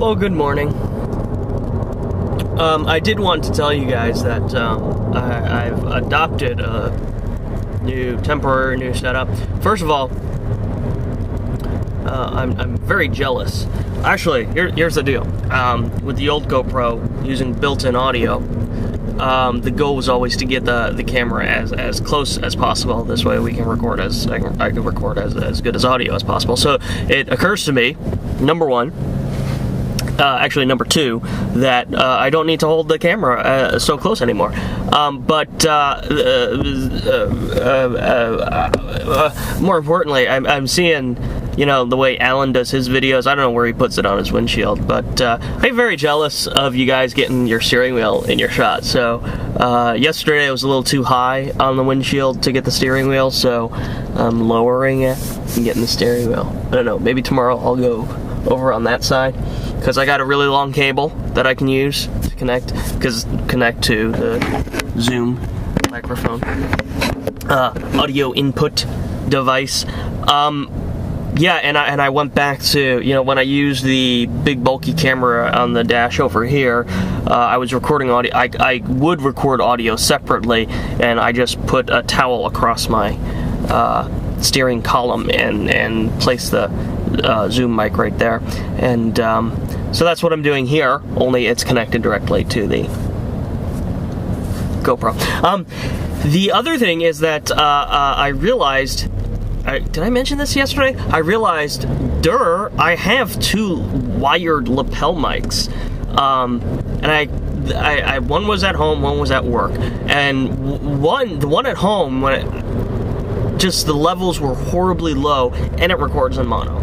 Well, good morning. I did want to tell you guys that I've adopted a temporary new setup. First of all, I'm very jealous. Actually, here's the deal. With the old GoPro, using built-in audio, the goal was always to get the camera as close as possible. This way we can record I can record as good as audio as possible. So it occurs to me, number one, actually number two, that I don't need to hold the camera so close anymore. More importantly, I'm seeing, the way Alan does his videos. I don't know where he puts it on his windshield, but I'm very jealous of you guys getting your steering wheel in your shot. So yesterday I was a little too high on the windshield to get the steering wheel, so I'm lowering it and getting the steering wheel. I don't know, maybe tomorrow I'll go over on that side, because I got a really long cable that I can use to connect to the Zoom microphone audio input device. Yeah, and I went back to, when I used the big bulky camera on the dash over here, I was recording audio. I would record audio separately, and I just put a towel across my steering column and placed the Zoom mic right there. And so that's what I'm doing here, only it's connected directly to the GoPro. The other thing is that I realized... did I mention this yesterday? I realized, I have two wired lapel mics, and I one was at home, one was at work, and the one at home, the levels were horribly low, and it records in mono.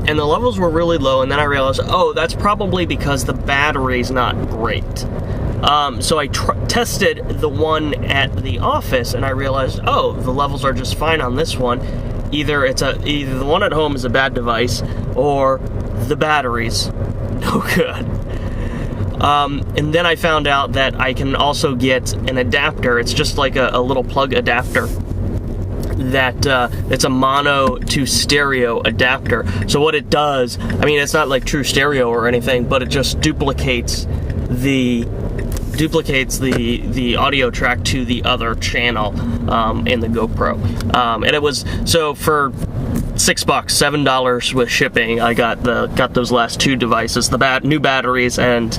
And the levels were really low, and then I realized, that's probably because the battery's not great. So I tested the one at the office, and I realized, the levels are just fine on this one. Either the one at home is a bad device, or the battery's no good. And then I found out that I can also get an adapter. It's just like a little plug adapter. It's a mono to stereo adapter. So what it does, it's not like true stereo or anything, but it just duplicates the audio track to the other channel in the GoPro. And it was, so for $6, $7 with shipping, I got those last two devices, the new batteries and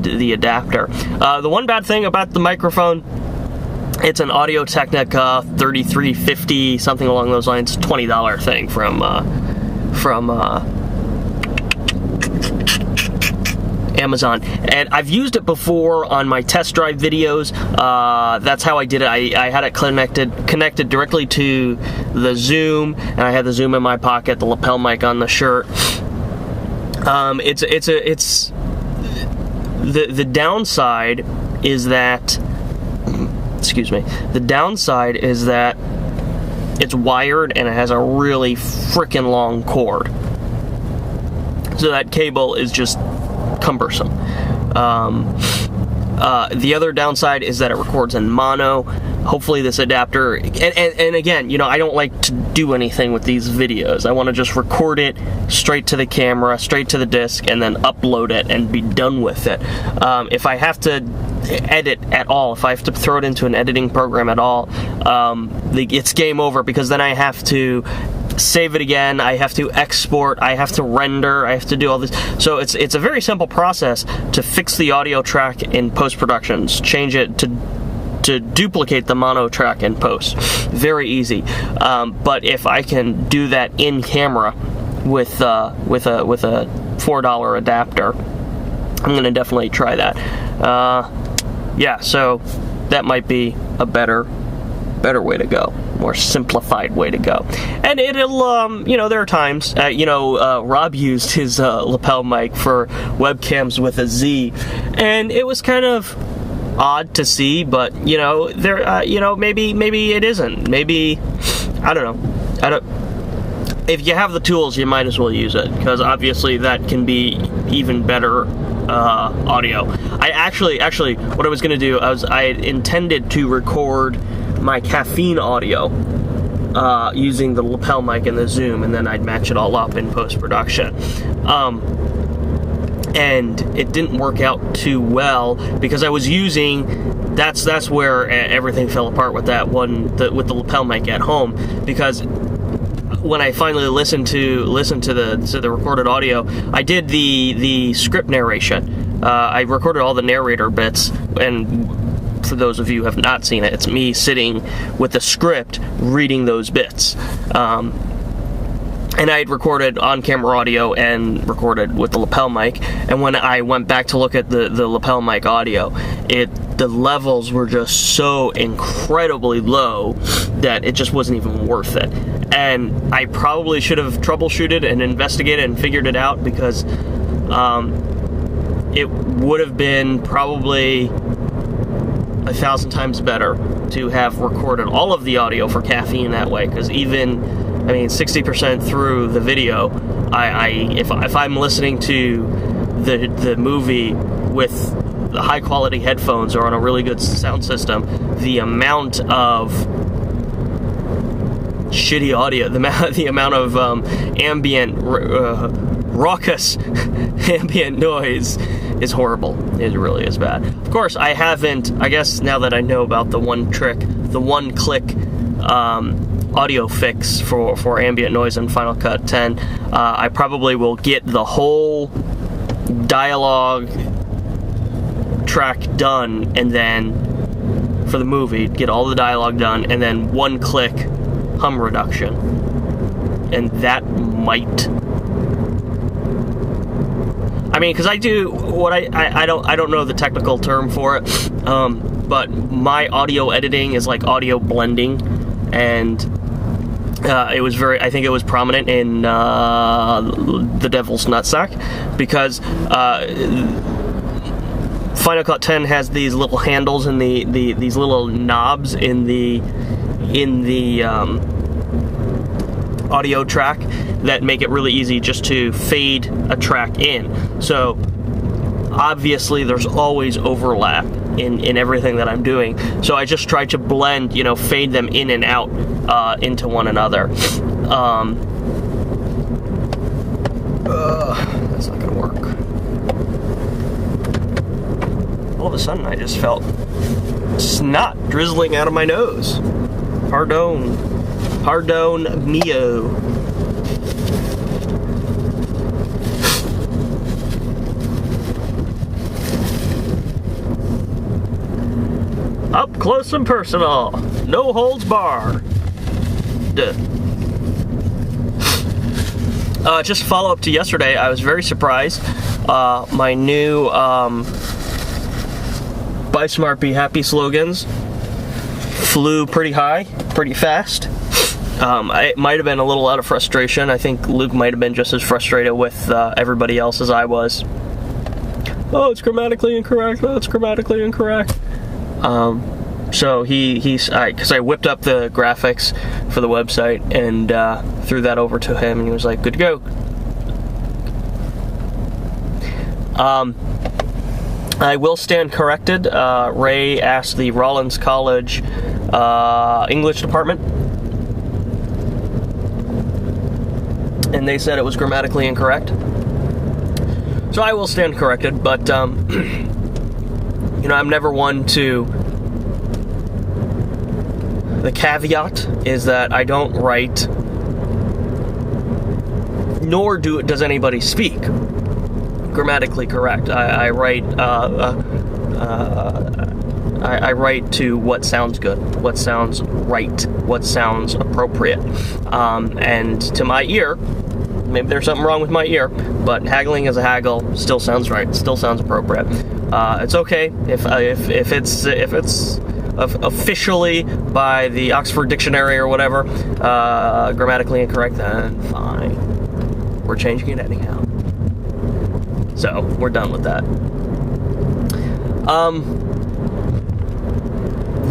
the adapter. The one bad thing about the microphone, it's an Audio-Technica 3350, something along those lines, $20 thing from Amazon, and I've used it before on my test drive videos. That's how I did it. I had it connected directly to the Zoom, and I had the Zoom in my pocket, the lapel mic on the shirt. The downside is that, the downside is that it's wired and it has a really freaking long cord. So that cable is just cumbersome. The other downside is that it records in mono. Hopefully this adapter, and again, I don't like to do anything with these videos. I want to just record it straight to the camera, straight to the disc, and then upload it and be done with it. If I have to edit at all, if I have to throw it into an editing program at all, it's game over, because then I have to save it again, I have to export, I have to render, I have to do all this. So it's a very simple process to fix the audio track in post-production, change it to duplicate the mono track in post. Very easy. But if I can do that in camera with a $4 adapter, I'm gonna definitely try that. Yeah, so that might be a better way to go, more simplified way to go. And it'll, there are times, Rob used his lapel mic for webcams with a Z, and it was kind of odd to see, but maybe it isn't. Maybe, I don't know. If you have the tools, you might as well use it, because obviously that can be even better audio. I actually, what I was going to do, I intended to record my caffeine audio using the lapel mic and the zoom, and then I'd match it all up in post-production. And it didn't work out too well because I was using, that's where everything fell apart with that one, with the lapel mic at home, because when I finally listened to the recorded audio, I did the script narration. I recorded all the narrator bits, and for those of you who have not seen it, it's me sitting with the script reading those bits. And I had recorded on-camera audio and recorded with the lapel mic. And when I went back to look at the lapel mic audio, the levels were just so incredibly low that it just wasn't even worth it. And I probably should have troubleshooted and investigated and figured it out, because it would have been probably 1,000 times better to have recorded all of the audio for Caffeine that way, because even, 60% through the video, if I'm listening to the movie with the high quality headphones or on a really good sound system, the amount of shitty audio, the amount of ambient, raucous ambient noise is horrible. It really is bad. Of course, I guess now that I know about the one-click audio fix for ambient noise in Final Cut 10, I probably will get the whole dialogue track done, and then for the movie, get all the dialogue done, and then one-click hum reduction. And that might... because I do what I don't know the technical term for it, but my audio editing is like audio blending, and I think it was prominent in The Devil's Nutsack, because Final Cut 10 has these little handles and these little knobs in the audio track that make it really easy just to fade a track in. So obviously there's always overlap in everything that I'm doing. So I just try to blend, fade them in and out into one another. That's not gonna work. All of a sudden I just felt snot drizzling out of my nose. Pardon mio. Up close and personal. No holds barred. Just follow up to yesterday, I was very surprised. My new Buy Smart, Be Happy slogans flew pretty high, pretty fast. It might have been a little out of frustration. I think Luke might have been just as frustrated with everybody else as I was. Oh, it's grammatically incorrect. Oh, it's grammatically incorrect. So because I whipped up the graphics for the website and threw that over to him, and he was like, good to go. I will stand corrected. Ray asked the Rollins College English department, and they said it was grammatically incorrect. So I will stand corrected, but I'm never one to... The caveat is that I don't write, nor does anybody speak grammatically correct. I write I write to what sounds good, what sounds right, what sounds appropriate, and to my ear, maybe there's something wrong with my ear, but haggling is a haggle, still sounds right, still sounds appropriate. It's okay if it's officially by the Oxford Dictionary or whatever grammatically incorrect, then fine. We're changing it anyhow. So we're done with that.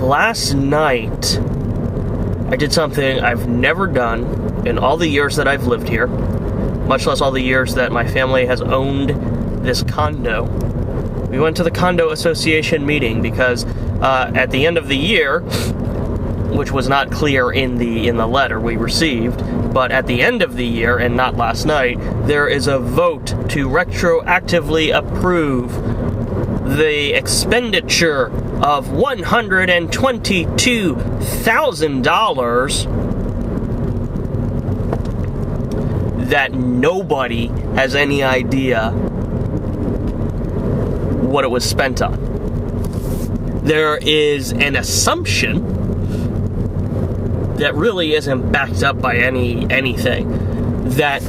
Last night I did something I've never done in all the years that I've lived here, much less all the years that my family has owned this condo. We went to the condo association meeting because at the end of the year, which was not clear in the letter we received. But at the end of the year, and not last night, there is a vote to retroactively approve the expenditure of $122,000 that nobody has any idea what it was spent on. There is an assumption that really isn't backed up by anything, that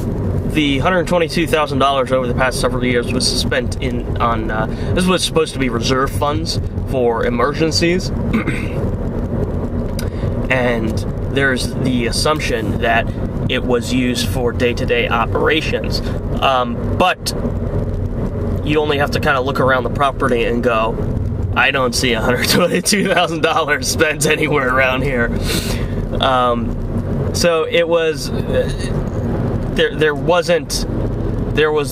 the $122,000 over the past several years was spent on this was supposed to be reserve funds for emergencies, and there's the assumption that it was used for day-to-day operations, but you only have to kind of look around the property and go, I don't see $122,000 spent anywhere around here. So it was, there was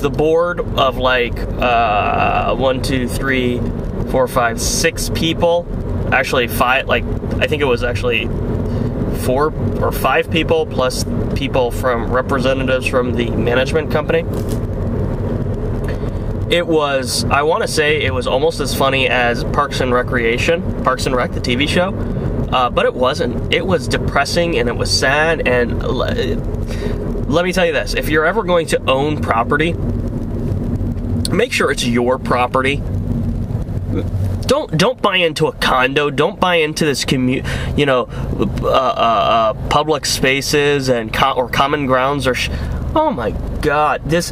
the board of like 6 people, actually 5, like I think it was actually 4 or 5 people plus people from representatives from the management company. It was, I want to say it was almost as funny as Parks and Rec, the TV show, but it wasn't. It was depressing and it was sad, and let me tell you this, if you're ever going to own property, make sure it's your property. Don't buy into a condo. Don't buy into this public spaces and or common grounds or. Oh my God! This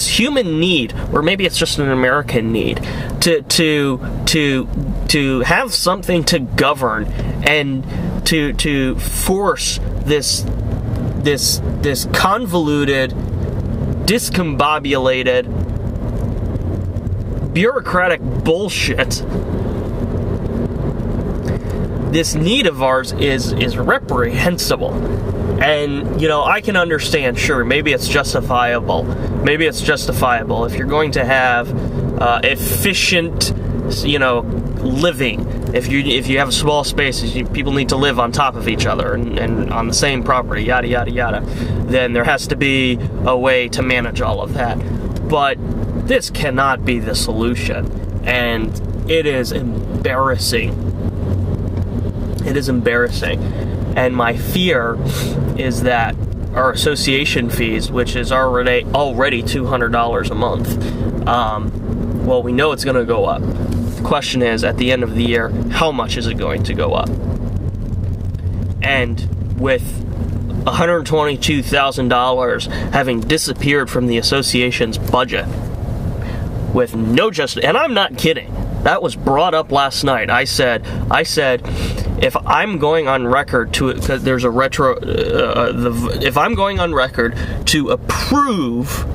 human need, or maybe it's just an American need, to have something to govern and to force this convoluted, discombobulated, bureaucratic bullshit. This need of ours is reprehensible. And, I can understand, sure, maybe it's justifiable. Maybe it's justifiable if you're going to have efficient, living. If you have small spaces, people need to live on top of each other and on the same property, yada, yada, yada. Then there has to be a way to manage all of that. But this cannot be the solution. And it is embarrassing. It is embarrassing. And my fear is that our association fees, which is already $200 a month, well, we know it's going to go up. The question is, at the end of the year, how much is it going to go up? And with $122,000 having disappeared from the association's budget, with no and I'm not kidding, that was brought up last night. I said, if I'm going on record because there's a if I'm going on record to approve,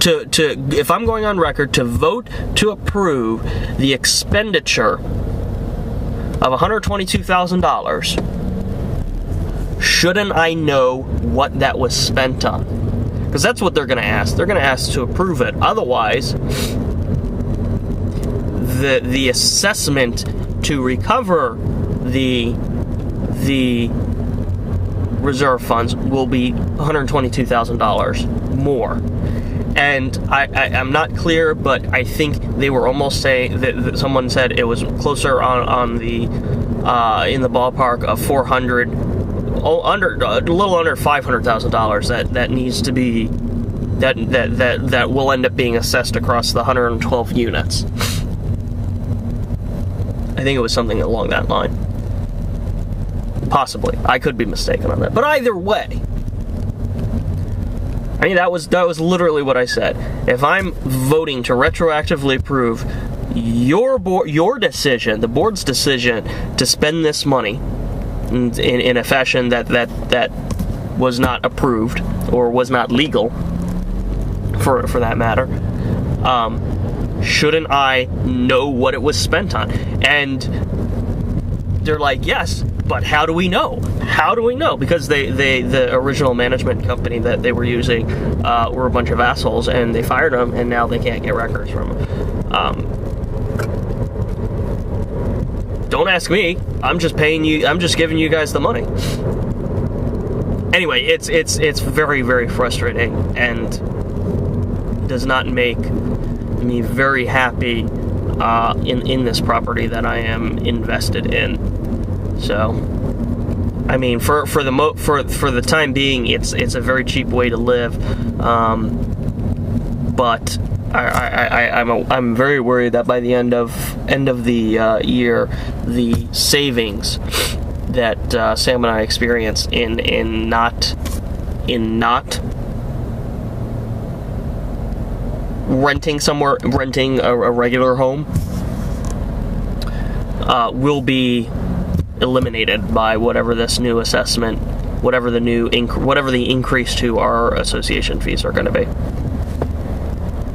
if I'm going on record to vote to approve the expenditure of $122,000, shouldn't I know what that was spent on? Because that's what they're going to ask. They're going to ask to approve it. Otherwise, the assessment to recover the reserve funds will be $122,000 more. And I'm not clear, but I think they were almost saying that someone said it was closer on the in the ballpark of a little under $500,000 that needs to be that will end up being assessed across the 112 units. I think it was something along that line. Possibly. I could be mistaken on that. But either way, I mean, that was literally what I said. If I'm voting to retroactively approve your decision, the board's decision to spend this money in a fashion that was not approved or was not legal, for that matter, shouldn't I know what it was spent on? And they're like, yes, but how do we know? How do we know? Because the original management company that they were using were a bunch of assholes, and they fired them, and now they can't get records from them. don't ask me. I'm just paying you. I'm just giving you guys the money. Anyway, it's very, very frustrating and does not make me very happy in this property that I am invested in. So, I mean, for the time being, it's a very cheap way to live. But I'm very worried that by the end of the year, the savings that Sam and I experience in not renting a regular home will be eliminated by whatever this new assessment, whatever the increase to our association fees are going to be.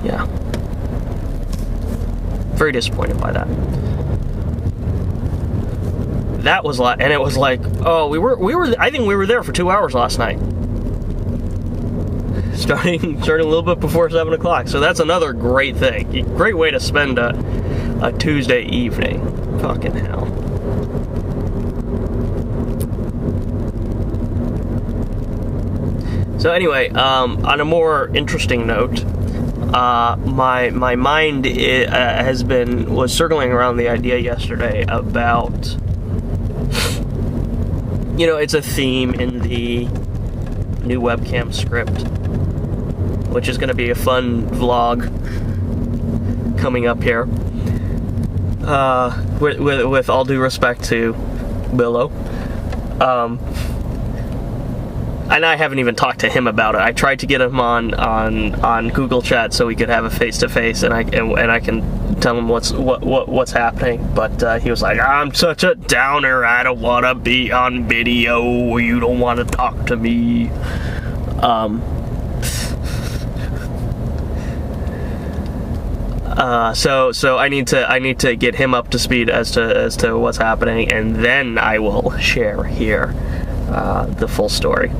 Yeah, very disappointed by that. That was a lot, and it was like, oh, we were. I think we were there for 2 hours last night, starting a little bit before 7 o'clock. So that's another great thing. Great way to spend a Tuesday evening. Fucking hell. So anyway, on a more interesting note, my mind was circling around the idea yesterday about. It's a theme in the new webcam script, which is going to be a fun vlog coming up here. With all due respect to Billo. And I haven't even talked to him about it. I tried to get him on Google Chat so we could have a face-to-face, and I can tell him what's happening. But he was like, "I'm such a downer. I don't want to be on video. You don't want to talk to me." So I need to get him up to speed as to what's happening, and then I will share here the full story.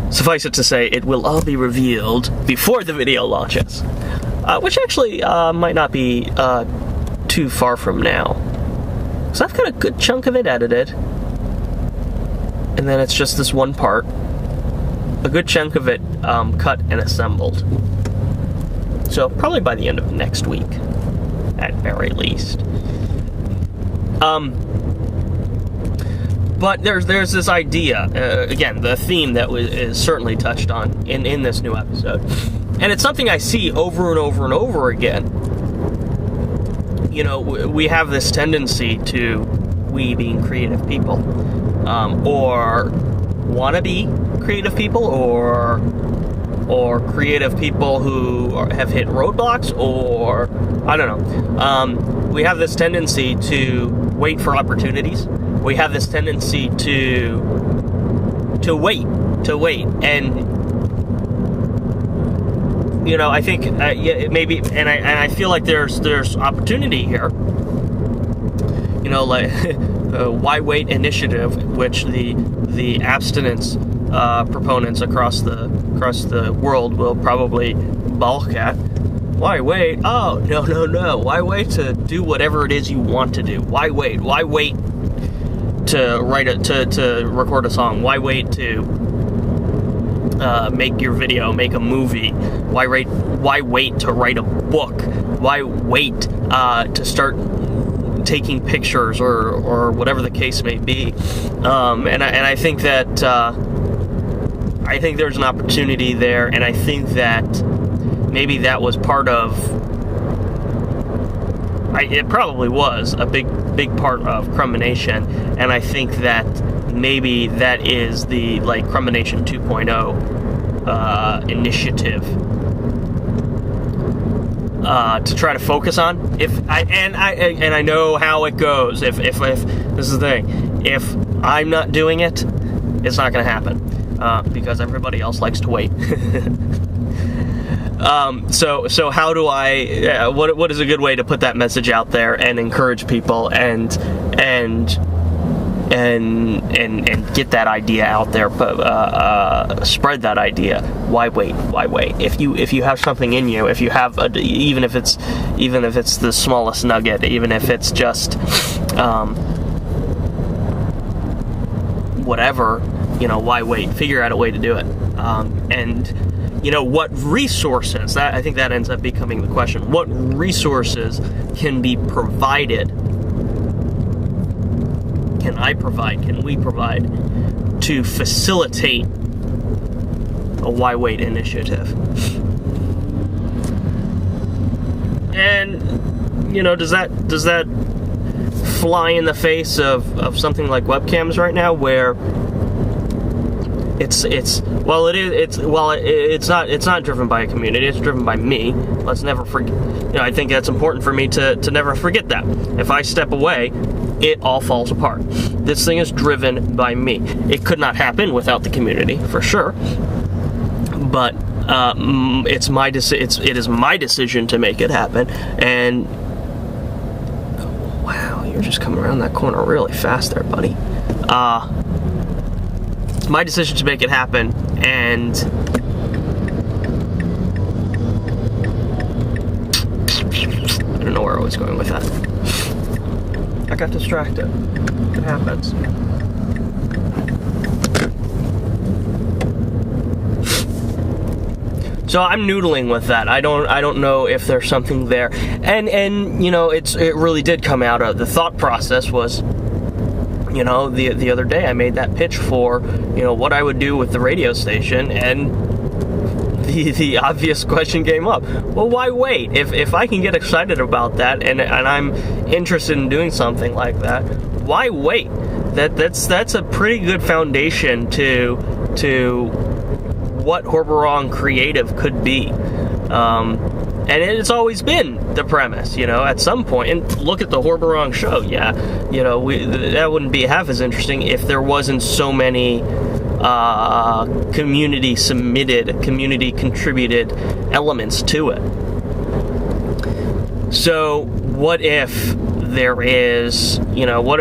Suffice it to say, it will all be revealed before the video launches, which actually might not be too far from now. So I've got a good chunk of it edited, and then it's just this one part. A good chunk of it cut and assembled. So probably by the end of next week, at very least. But there's this idea, again, the theme that is certainly touched on in this new episode. And it's something I see over and over and over again. We have this tendency to, we being creative people, or want to be creative people, or creative people who have hit roadblocks, or, I don't know. We have this tendency to wait for opportunities. We have this tendency to wait, and I think maybe, and I feel like there's opportunity here. Like Why Wait initiative, which the abstinence proponents across the world will probably balk at. Why wait? Oh, no. Why wait to do whatever it is you want to do? Why wait? Why wait to to record a song? Why wait to make your video, make a movie? Why wait to write a book? Why wait to start taking pictures or whatever the case may be? And I think that I think there's an opportunity there, and I think that maybe that was part of. It probably was a big part of Crumbination, and I think that maybe that is the Crumbination 2.0 initiative to try to focus on. I know how it goes. If this is the thing, if I'm not doing it, it's not going to happen because everybody else likes to wait. So how do I? What is a good way to put that message out there and encourage people and and get that idea out there, spread that idea. Why wait? If you have something in you, if you have even if it's the smallest nugget, even if it's just whatever, why wait? Figure out a way to do it. And what resources, I think that ends up becoming the question. What resources can be provided? Can we provide to facilitate a Why Wait initiative? And, does that fly in the face of something like webcams right now, where it's not driven by a community, it's driven by me. Let's never forget. I think that's important for me to never forget that. If I step away, it all falls apart. This thing is driven by me. It could not happen without the community, for sure. But it is my decision to make it happen. And wow, you're just coming around that corner really fast there, buddy. It's my decision to make it happen, and I don't know where I was going with that. I got distracted. It happens. So I'm noodling with that. I don't know if there's something there. And it really did come out of the thought process was, the other day I made that pitch for, what I would do with the radio station, and the obvious question came up. Well, why wait? If I can get excited about that and I'm interested in doing something like that, why wait? That's a pretty good foundation to what Horberong Creative could be. And it's always been the premise, at some point. And look at the Horberong show. Yeah, that wouldn't be half as interesting if there wasn't so many community contributed elements to it. So what if there is, what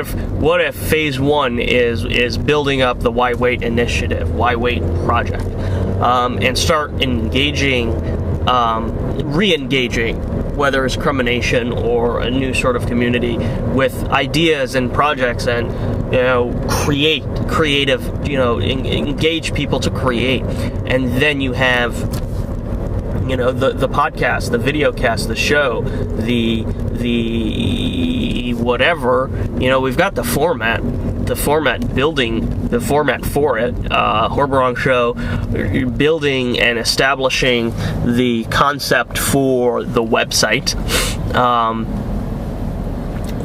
if phase one is building up the Why Wait initiative, Why Wait project, and start re-engaging, whether it's Crumb Nation or a new sort of community, with ideas and projects, and creative, engage people to create. And then you have the podcast, the video cast, the show, the whatever. We've got the format building, the format for it. Horberong Show, building and establishing the concept for the website.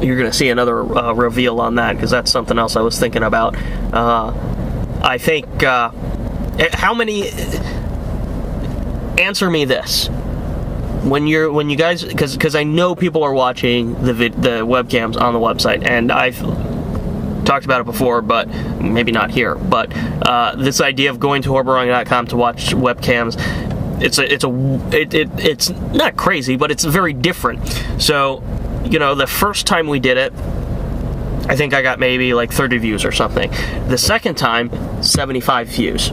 You're going to see another reveal on that, because that's something else I was thinking about. I think, how many... Answer me this: when you guys, because I know people are watching the webcams on the website, and I've talked about it before, but maybe not here. But this idea of going to Horberong.com to watch webcams, it's not crazy, but it's very different. So, the first time we did it, I think I got maybe like 30 views or something. The second time, 75 views,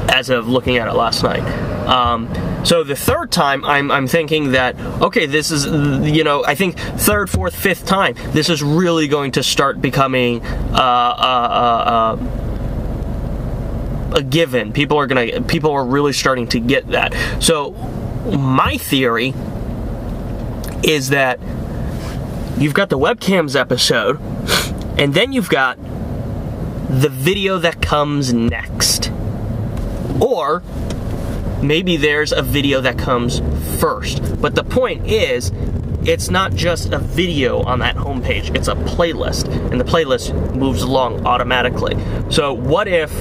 as of looking at it last night. So the third time, I'm thinking that, okay, this is, I think third, fourth, fifth time, this is really going to start becoming a given. People are really starting to get that. So my theory is that you've got the webcams episode, and then you've got the video that comes next. Or maybe there's a video that comes first. But the point is, it's not just a video on that homepage, it's a playlist, and the playlist moves along automatically. So what if,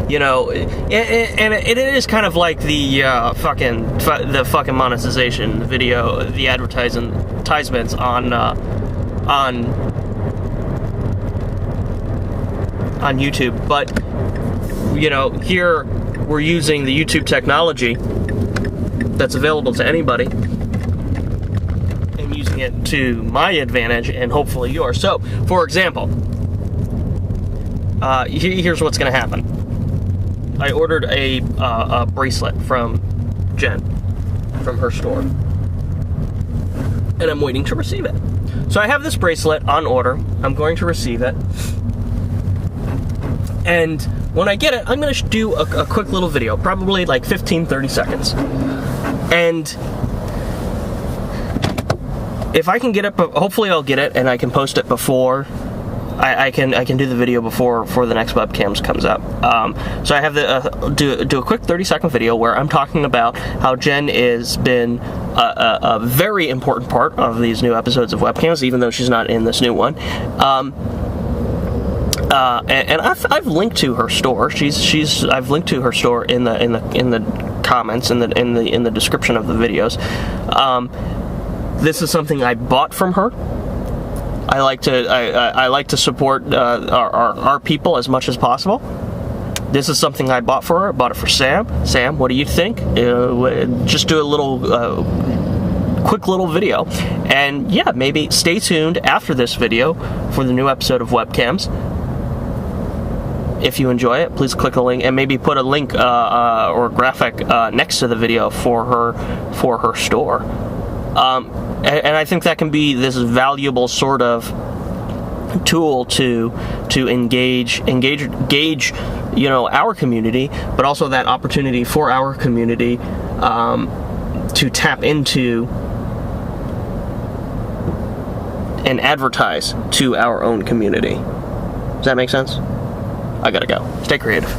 and it is kind of like the fucking monetization, the video, the advertisements on YouTube, but here we're using the YouTube technology that's available to anybody, and using it to my advantage and hopefully yours. So, for example, here's what's going to happen. I ordered a bracelet from Jen, from her store, and I'm waiting to receive it. So I have this bracelet on order. I'm going to receive it. And when I get it, I'm going to do a quick little video, probably like 15-30 seconds. And if I can get it, hopefully I'll get it and I can post it before I can do the video before the next webcams comes up. So I have to do a quick 30-second video where I'm talking about how Jen has been a very important part of these new episodes of webcams, even though she's not in this new one. And I've linked to her store. I've linked to her store in the comments in the description of the videos. This is something I bought from her. I like to support our people as much as possible. This is something I bought for her. I bought it for Sam. Sam, what do you think? Just do a little quick little video, and yeah, maybe stay tuned after this video for the new episode of Webcams. If you enjoy it, please click a link and maybe put a link or a graphic next to the video for her store. And I think that can be this valuable sort of tool to engage, you know, our community, but also that opportunity for our community to tap into and advertise to our own community. Does that make sense? I gotta go. Stay creative.